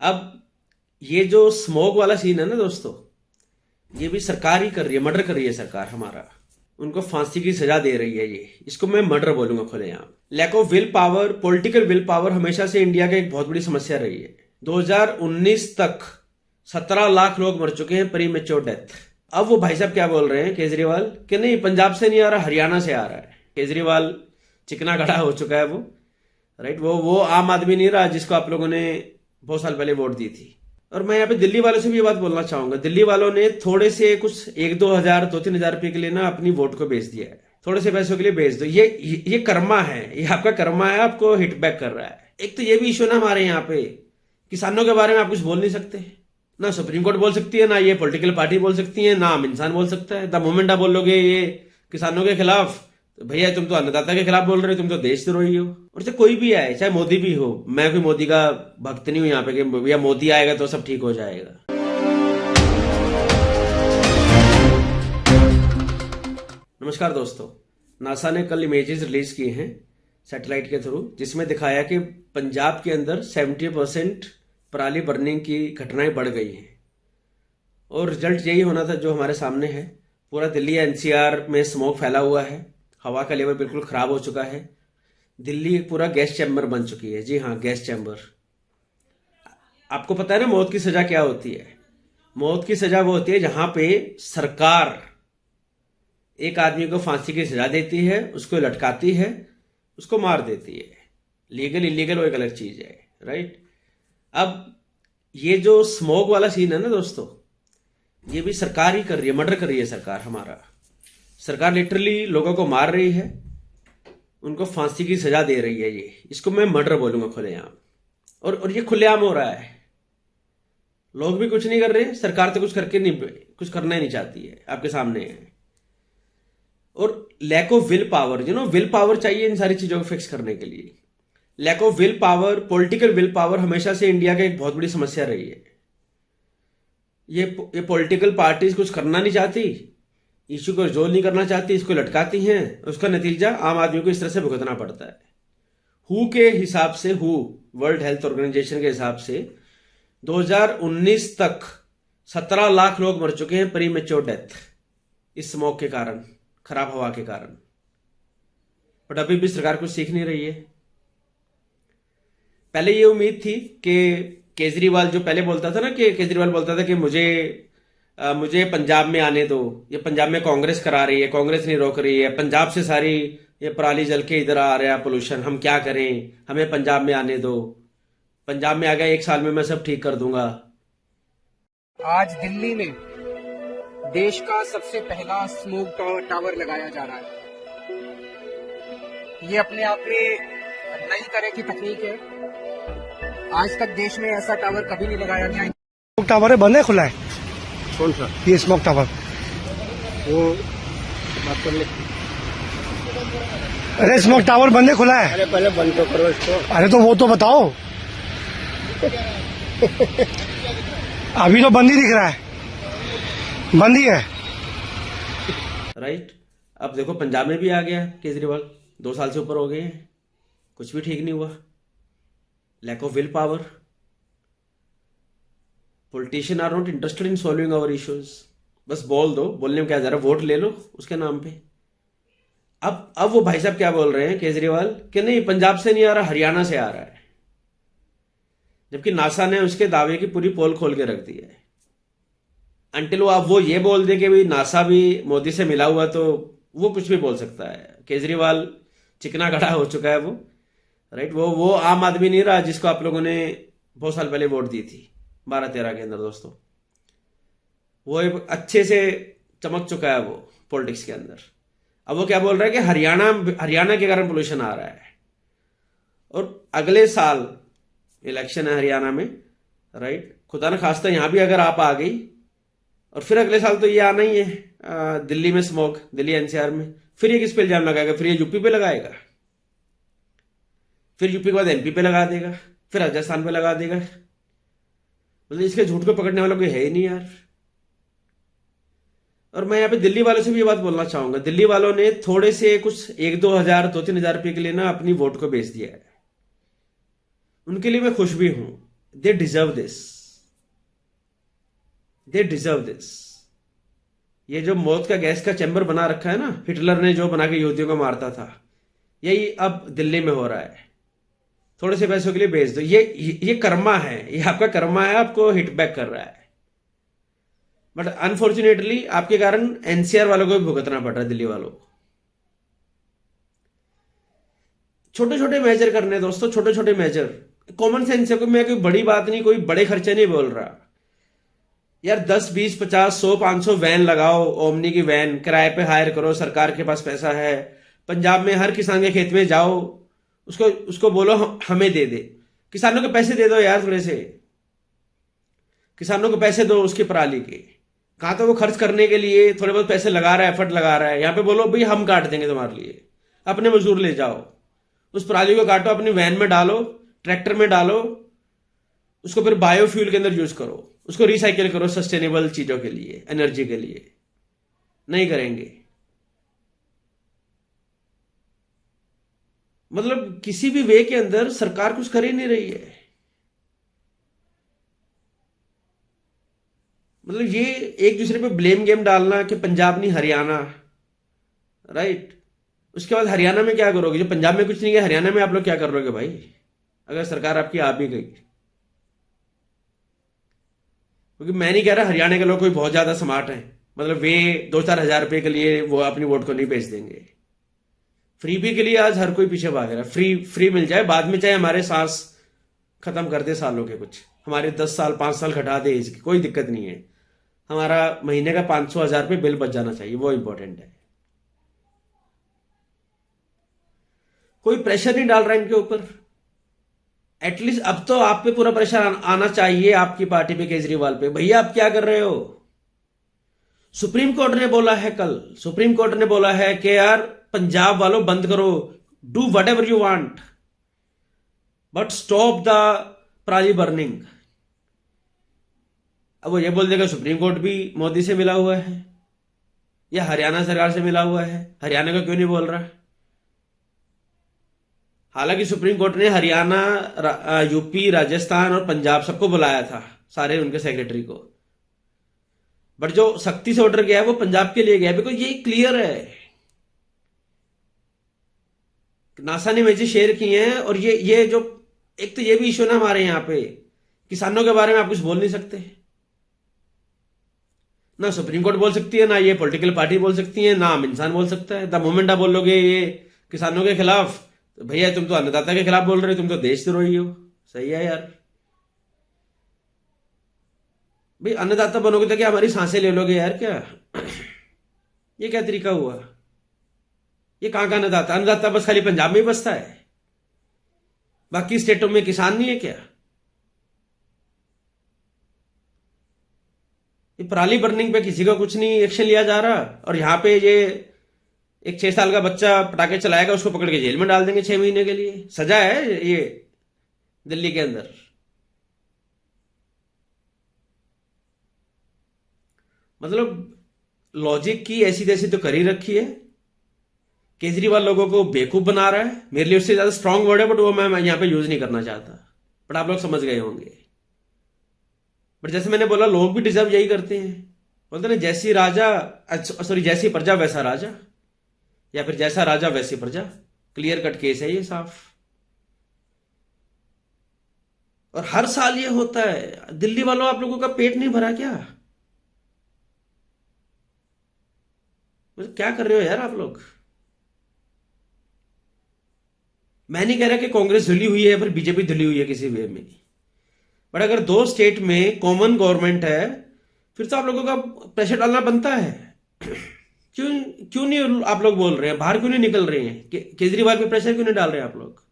अब ये जो स्मोक वाला सीन है ना दोस्तों, ये भी सरकार ही कर रही है, मर्डर कर रही है सरकार हमारा। उनको फांसी की सजा दे रही है। ये इसको मैं मर्डर बोलूंगा खुलेआम। Lack of will power, political will power हमेशा से इंडिया का एक बहुत बड़ी समस्या रही है। 2019 तक 17 लाख लोग मर चुके हैं प्री मेच्योर डेथ। अब वो भाई साहब क्या बोल रहे हैं केजरीवाल कि नहीं, पंजाब से नहीं आ रहा, हरियाणा से आ रहा है। केजरीवाल चिकना गड़ा हो चुका है वो, राइट। वो आम आदमी नहीं रहा जिसको आप लोगों ने बहुत साल पहले वोट दी थी। और मैं यहाँ पे दिल्ली वालों से भी ये बात बोलना चाहूंगा, दिल्ली वालों ने थोड़े से कुछ 1-2 हजार 2-3 हजार रुपए के लिए ना अपनी वोट को बेच दिया है। थोड़े से पैसों के लिए बेच दो। ये कर्मा है, ये आपका कर्मा है, आपको हिट बैक कर रहा है। एक तो ये भी इशू ना हमारे यहाँ पे, किसानों के बारे में आप कुछ बोल नहीं सकते, ना सुप्रीम कोर्ट बोल सकती है, ना ये पॉलिटिकल पार्टी बोल सकती है, ना आम इंसान बोल सकता है। द मोमेंट आप बोलोगे ये किसानों के खिलाफ, तो भैया तुम तो अन्नदाता के खिलाफ बोल रहे हो, तुम तो देशद्रोही हो। और चाहे कोई भी आए, चाहे मोदी भी हो, मैं कोई मोदी का भक्त नहीं हूं यहाँ पे कि भैया मोदी आएगा तो सब ठीक हो जाएगा। नमस्कार दोस्तों, नासा ने कल इमेजेस रिलीज किए हैं सैटेलाइट के थ्रू, जिसमें दिखाया कि पंजाब के अंदर 70% पराली बर्निंग की घटनाएं बढ़ गई हैं। और रिजल्ट यही होना था जो हमारे सामने है। पूरा दिल्ली एनसीआर में स्मोक फैला हुआ है, हवा का लेवल बिल्कुल खराब हो चुका है। दिल्ली एक पूरा गैस चैम्बर बन चुकी है। जी हाँ, गैस चैम्बर। आपको पता है ना मौत की सजा क्या होती है? मौत की सजा वो होती है जहां पे सरकार एक आदमी को फांसी की सजा देती है, उसको लटकाती है, उसको मार देती है। लीगल इलीगल वो एक अलग चीज है, राइट। अब ये जो स्मोक वाला सीन है ना दोस्तों, ये भी सरकार ही कर रही है, मर्डर कर रही है सरकार हमारा। सरकार लिटरली लोगों को मार रही है, उनको फांसी की सजा दे रही है। ये इसको मैं मर्डर बोलूंगा खुलेआम। और ये खुलेआम हो रहा है। लोग भी कुछ नहीं कर रहे, सरकार तो कुछ करना ही नहीं चाहती है, आपके सामने है। और lack of will power, will power चाहिए इन सारी चीजों को फिक्स करने के लिए। Lack of will power, political will power हमेशा से इंडिया का एक बहुत बड़ी समस्या रही है। ये पॉलिटिकल पार्टीज कुछ करना नहीं चाहती, इशू को रिजोल्व नहीं करना चाहती, इसको लटकाती हैं। उसका नतीजा आम आदमी को इस तरह से भुगतना पड़ता है। हु के हिसाब से, वर्ल्ड हेल्थ ऑर्गेनाइजेशन के हिसाब से 2019 तक 17 लाख लोग मर चुके हैं प्री मेच्योर डेथ, इस स्मोक के कारण, खराब हवा के कारण। बट अभी भी सरकार कुछ सीख नहीं रही है। पहले ये उम्मीद थी कि केजरीवाल जो पहले बोलता था ना, कि केजरीवाल बोलता था कि मुझे पंजाब में आने दो, ये पंजाब में कांग्रेस करा रही है, कांग्रेस नहीं रोक रही है, पंजाब से सारी ये पराली जल के इधर आ रहा है पोल्यूशन, हम क्या करें, हमें पंजाब में आने दो, पंजाब में आ गया 1 साल में मैं सब ठीक कर दूंगा। आज दिल्ली में देश का सबसे पहला स्मोक टावर लगाया जा रहा है। ये अपने आप में नई तरह की तकनीक है। आज तक देश में ऐसा टावर कभी नहीं लगाया गया। स्मोक टावर है, बंद है खुला है? कौन सा? ये स्मोक टावर। वो बात कर ले। अरे स्मोक टावर बंद है खुला है? अरे पहले बंद तो करो इसको। अरे तो वो तो बताओ। अभी तो बंद ही दिख रहा है, बंद ही है, राइट। अब देखो पंजाब में भी आ गया केजरीवाल, 2 साल से ऊपर हो गए हैं, कुछ भी ठीक नहीं हुआ। Lack of will power, politician are not interested in solving our issues. बस बोल दो, बोलने में क्या जा रहा है, वोट ले लो उसके नाम पे। अब वो भाई साहब क्या बोल रहे हैं केजरीवाल कि नहीं, पंजाब से नहीं आ रहा, हरियाणा से आ रहा है। जबकि नासा ने उसके दावे की पूरी पोल खोल के रख दी है। अंटिल वो ये बोल दे कि भाई नासा भी मोदी से मिला हुआ, तो वो कुछ भी बोल सकता है। केजरीवाल चिकना गड़ा हो चुका है वो, राइट। वो आम आदमी नहीं रहा जिसको आप लोगों ने बहुत साल पहले वोट दी थी 12-13 के अंदर दोस्तों। वो एक अच्छे से चमक चुका है वो पॉलिटिक्स के अंदर। अब वो क्या बोल रहा है कि हरियाणा के कारण पोल्यूशन आ रहा है। और अगले साल इलेक्शन है हरियाणा में, राइट। खुदा न खास्ता यहां भी अगर आप आ गई, और फिर अगले साल तो ये आना ही है दिल्ली में स्मोक, दिल्ली एनसीआर में। फिर ये किस पे इल्जाम लगाएगा? फिर ये यूपी पे लगाएगा, फिर यूपी के बाद एमपी पे लगा देगा, फिर राजस्थान पे लगा देगा। मतलब इसके झूठ को पकड़ने वालों कोई है ही नहीं यार। और मैं यहाँ पे दिल्ली वालों से भी ये बात बोलना चाहूंगा, दिल्ली वालों ने थोड़े से कुछ 1-2 हजार 2-3 हजार रुपए के लिए ना अपनी वोट को बेच दिया है। उनके लिए मैं खुश भी हूं। They deserve this, they deserve this. ये जो मौत का गैस का चैम्बर बना रखा है ना, हिटलर ने जो बना के यहूदियों को मारता था, यही अब दिल्ली में हो रहा है। थोड़े से पैसों के लिए भेज दो। ये कर्मा है, ये आपका कर्मा है, आपको हिट बैक कर रहा है। बट अनफॉर्चुनेटली आपके कारण एनसीआर वालों को भी भुगतना पड़ रहा है, दिल्ली वालों को। छोटे छोटे मेजर करने दोस्तों, छोटे छोटे मेजर, कॉमन सेंस है। मैं कोई बड़ी बात नहीं, कोई बड़े खर्चे नहीं बोल रहा यार। 10 20 50 100 500 वैन लगाओ, ओमनी की वैन किराए पे हायर करो, सरकार के पास पैसा है। पंजाब में हर किसान के खेत में जाओ, उसको बोलो हमें दे दे। किसानों को पैसे दे दो यार, थोड़े से किसानों को पैसे दो उसकी पराली के। कहाँ तो वो खर्च करने के लिए थोड़े बहुत पैसे लगा रहा है, एफर्ट लगा रहा है। यहाँ पे बोलो भाई हम काट देंगे तुम्हारे लिए, अपने मजदूर ले जाओ, उस पराली को काटो, अपनी वैन में डालो, ट्रैक्टर में डालो, उसको फिर बायोफ्यूल के अंदर यूज करो, उसको रिसाइकिल करो सस्टेनेबल चीजों के लिए, एनर्जी के लिए। नहीं करेंगे। मतलब किसी भी वे के अंदर सरकार कुछ कर ही नहीं रही है। मतलब ये एक दूसरे पे ब्लेम गेम डालना कि पंजाब नहीं हरियाणा, राइट। उसके बाद हरियाणा में क्या करोगे? जो पंजाब में कुछ नहीं है, हरियाणा में आप लोग क्या कर लोगे भाई, अगर सरकार आपकी आ भी गई? क्योंकि मैं नहीं कह रहा हरियाणा के लोग कोई बहुत ज्यादा स्मार्ट हैं, मतलब वे 2-4 हजार रुपए के लिए वो अपनी वोट को नहीं बेच देंगे। फ्री भी के लिए आज हर कोई पीछे भाग रहा है। फ्री मिल जाए बाद में, चाहे हमारे सांस खत्म कर दे सालों के, कुछ हमारे 10 साल 5 साल घटा दे, इसकी कोई दिक्कत नहीं है। हमारा महीने का 500-1000 रुपये बिल बच जाना चाहिए, वो इंपॉर्टेंट है। कोई प्रेशर नहीं डाल रहा है इनके ऊपर। एटलीस्ट अब तो आप पे पूरा प्रेशर आना चाहिए, आपकी पार्टी पे, केजरीवाल पे। भैया आप क्या कर रहे हो? सुप्रीम कोर्ट ने बोला है, कल सुप्रीम कोर्ट ने बोला है कि यार पंजाब वालों बंद करो, do what ever you want but stop the पराली बर्निंग। अब वो ये बोल देगा सुप्रीम कोर्ट भी मोदी से मिला हुआ है या हरियाणा सरकार से मिला हुआ है, हरियाणा का क्यों नहीं बोल रहा? हालांकि सुप्रीम कोर्ट ने हरियाणा, यूपी, राजस्थान और पंजाब सबको बुलाया था, सारे उनके सेक्रेटरी को। बट जो सख्ती से ऑर्डर गया है वो पंजाब के लिए गया, बिकॉज ये क्लियर है। नासा ने इमेजेस शेयर की हैं, और ये जो एक तो ये भी इश्यू ना हमारे यहाँ पे, किसानों के बारे में आप कुछ बोल नहीं सकते ना, सुप्रीम कोर्ट बोल सकती है ना, ये पॉलिटिकल पार्टी बोल सकती है ना, आम इंसान बोल सकता है। द मोमेंट आप बोलोगे ये किसानों के खिलाफ, तो भैया तुम तो अन्नदाता के खिलाफ बोल रहे हो, तुम तो देशद्रोही हो। सही है यार, भाई अन्नदाता बनोगे तो क्या हमारी सांसें ले लोगे यार? क्या ये क्या तरीका हुआ? ये कहां का अन्नदाता? अन्नदाता बस खाली पंजाब में ही बसता है, बाकी स्टेटों में किसान नहीं है क्या? ये पराली बर्निंग पे किसी का कुछ नहीं एक्शन लिया जा रहा, और यहां पे ये एक 6 साल का बच्चा पटाखे चलाएगा, उसको पकड़ के जेल में डाल देंगे 6 महीने के लिए। सजा है ये दिल्ली के अंदर। मतलब लॉजिक की ऐसी तैसी तो कर ही रखी है। केजरीवाल लोगों को बेवकूफ बना रहा है। मेरे लिए उससे ज्यादा स्ट्रांग वर्ड है, बट वो मैं यहां पे यूज नहीं करना चाहता, बट आप लोग समझ गए होंगे। बट जैसे मैंने बोला, लोग भी डिजर्व यही करते हैं। बोलते ना, जैसी राजा, सॉरी, जैसी प्रजा वैसा राजा, या फिर जैसा राजा वैसी प्रजा। क्लियर कट केस है ये, साफ। और हर साल ये होता है। दिल्ली वालों, आप लोगों का पेट नहीं भरा क्या? मतलब क्या कर रहे हो यार आप लोग? मैं नहीं कह रहा कि कांग्रेस धुली हुई है फिर बीजेपी धुली हुई है किसी वे में, बट अगर 2 स्टेट में कॉमन गवर्नमेंट है, फिर तो आप लोगों का प्रेशर डालना बनता है। क्यों नहीं आप लोग बोल रहे हैं? बाहर क्यों नहीं निकल रहे हैं? केजरीवाल पे प्रेशर क्यों नहीं डाल रहे आप लोग?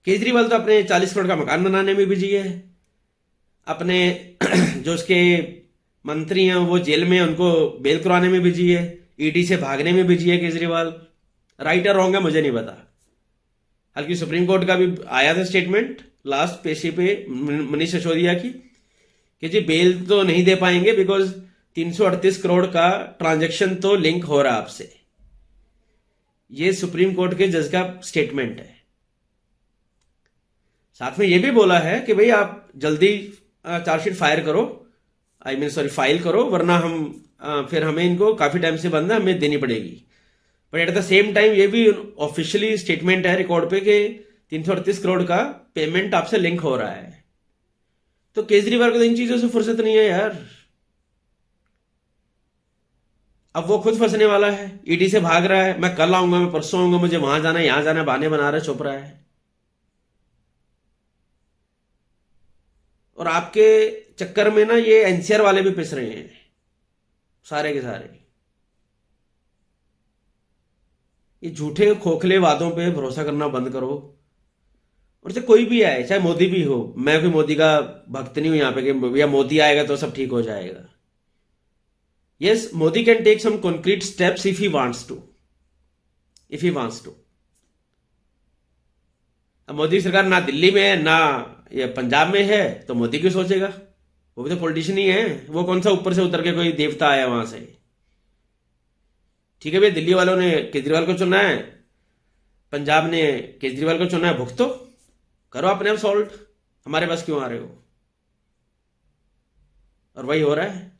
केजरीवाल तो अपने 40 करोड़ का मकान बनाने में बिजी है, अपने जो उसके मंत्री हैं वो जेल में, उनको बेल करवाने में बिजी है, ईडी से भागने में बिजी है केजरीवाल। राइट और रॉन्ग है मुझे नहीं पता। हालांकि सुप्रीम कोर्ट का भी आया था स्टेटमेंट लास्ट पेशी पे मनीष सिसोदिया की, कि जी बेल तो नहीं दे पाएंगे बिकॉज 338 करोड़ का ट्रांजैक्शन तो लिंक हो रहा आपसे। ये सुप्रीम कोर्ट के जज का स्टेटमेंट है। साथ में ये भी बोला है कि भाई आप जल्दी चार्जशीट फायर करो, फाइल करो, वरना फिर हमें इनको काफी टाइम से बंद है, हमें देनी पड़ेगी। But at the same time ये भी ऑफिशियली स्टेटमेंट है रिकॉर्ड पे कि 338 करोड़ का पेमेंट आपसे लिंक हो रहा है। तो केजरीवाल को तो इन चीजों से फुर्सत नहीं है यार। अब वो खुद फंसने वाला है, ईडी से भाग रहा है, मैं कल आऊंगा, मैं परसों आऊंगा, मुझे वहां जाना है, यहां जाना है, बहाने बना रहा है, छुप रहा है। और आपके चक्कर में ना ये एनसीआर वाले भी पिस रहे हैं, सारे के सारे। ये झूठे खोखले वादों पे भरोसा करना बंद करो। और चाहे कोई भी आए, चाहे मोदी भी हो, मैं कोई मोदी का भक्त नहीं हूं यहाँ पे कि या मोदी आएगा तो सब ठीक हो जाएगा। Yes, Modi can take some concrete steps if he wants to, अब मोदी सरकार ना दिल्ली में है ना ये पंजाब में है, तो मोदी क्यों सोचेगा? वो भी तो पॉलिटिशियन ही है। वो कौन सा ऊपर से उतर के कोई देवता आया वहां से? ठीक है भैया, दिल्ली वालों ने केजरीवाल को चुना है, पंजाब ने केजरीवाल को चुना है, भुगतो, करो अपने आप सॉल्व, हमारे पास क्यों आ रहे हो? और वही हो रहा है।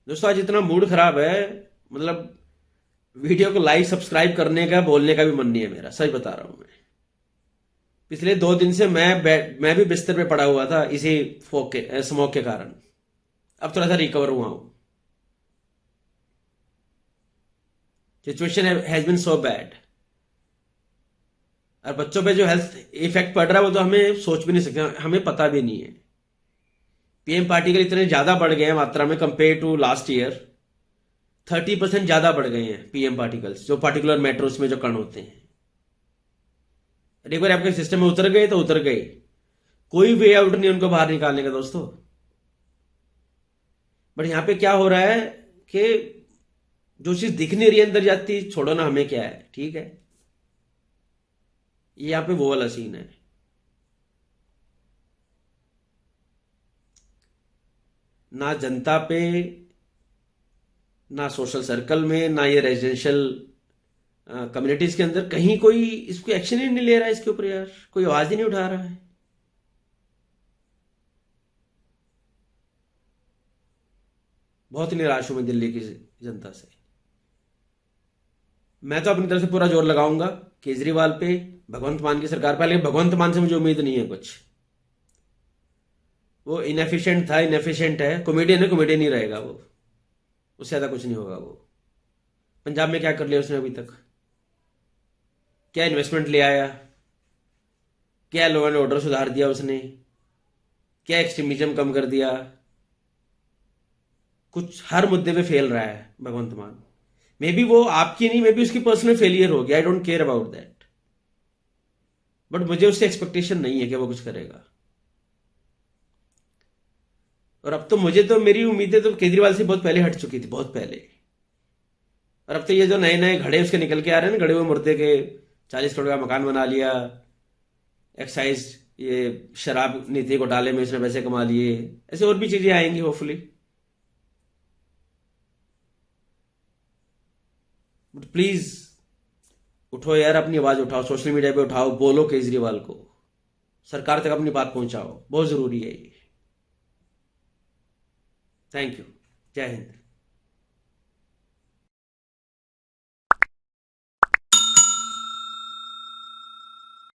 दोस्तों आज इतना मूड खराब है, मतलब वीडियो को लाइक सब्सक्राइब करने का, बोलने का भी मन नहीं है मेरा, सच बता रहा हूं मैं। पिछले 2 दिन से मैं भी बिस्तर पे पड़ा हुआ था इसी स्मोक के कारण। अब थोड़ा सा रिकवर हुआ हूं। Situation has been so bad. और बच्चों पे जो हेल्थ इफेक्ट पड़ रहा है वो तो हमें सोच भी नहीं सकते, हमें पता भी नहीं है। पीएम पार्टिकल इतने ज्यादा बढ़ गए हैं मात्रा में कंपेयर टू लास्ट ईयर, 30% ज्यादा बढ़ गए हैं पीएम पार्टिकल्स, जो पार्टिकुलर मेट्रोस में जो कण होते हैं। एक बार आपके सिस्टम में उतर गए तो उतर गए, कोई वे आउट नहीं उनको बाहर निकालने का दोस्तों। बट यहां पे क्या हो रहा है कि जो चीज दिख नहीं रही है अंदर जाती, छोड़ो ना, हमें क्या है, ठीक है। ये यहां पे वो वाला सीन है। ना जनता पे, ना सोशल सर्कल में, ना ये रेजिडेंशियल कम्युनिटीज के अंदर कहीं कोई इसको एक्शन ही नहीं ले रहा है इसके ऊपर यार, कोई आवाज ही नहीं उठा रहा है। बहुत निराश हूं मैं दिल्ली की जनता से। मैं तो अपनी तरफ से पूरा जोर लगाऊंगा केजरीवाल पे, भगवंत मान की सरकार पे, लेकिन भगवंत मान से मुझे उम्मीद नहीं है कुछ। वो इनएफिशिएंट था, इनएफिशिएंट है, कॉमेडियन है, कॉमेडियन ही रहेगा वो, उससे ज्यादा कुछ नहीं होगा वो। पंजाब में क्या कर लिया उसने अभी तक? क्या इन्वेस्टमेंट ले आया? क्या लॉ एंड ऑर्डर सुधार दिया उसने? क्या एक्सट्रीमिज्म कम कर दिया? कुछ हर मुद्दे पे फेल रहा है भगवंत मान। मे बी वो आपकी नहीं, मे बी उसकी पर्सनल फेलियर हो गया, I don't care about that, but मुझे उससे एक्सपेक्टेशन नहीं है कि वो कुछ करेगा। और अब तो मुझे तो मेरी उम्मीदें तो केजरीवाल से बहुत पहले हट चुकी थी, बहुत पहले। और अब तो ये जो नए नए घड़े उसके निकल के आ रहे हैं ना, गड़े हुए मुर्दे के, 40 करोड़ का मकान बना लिया, एक्साइज ये शराब नीति घोटाले में इसने पैसे कमा लिए, ऐसे और भी चीजें आएंगी होपफुली। बट प्लीज उठो यार, अपनी आवाज उठाओ, सोशल मीडिया पे उठाओ, बोलो केजरीवाल को, सरकार तक अपनी बात पहुंचाओ, बहुत जरूरी है ये। थैंक यू, जय हिंद।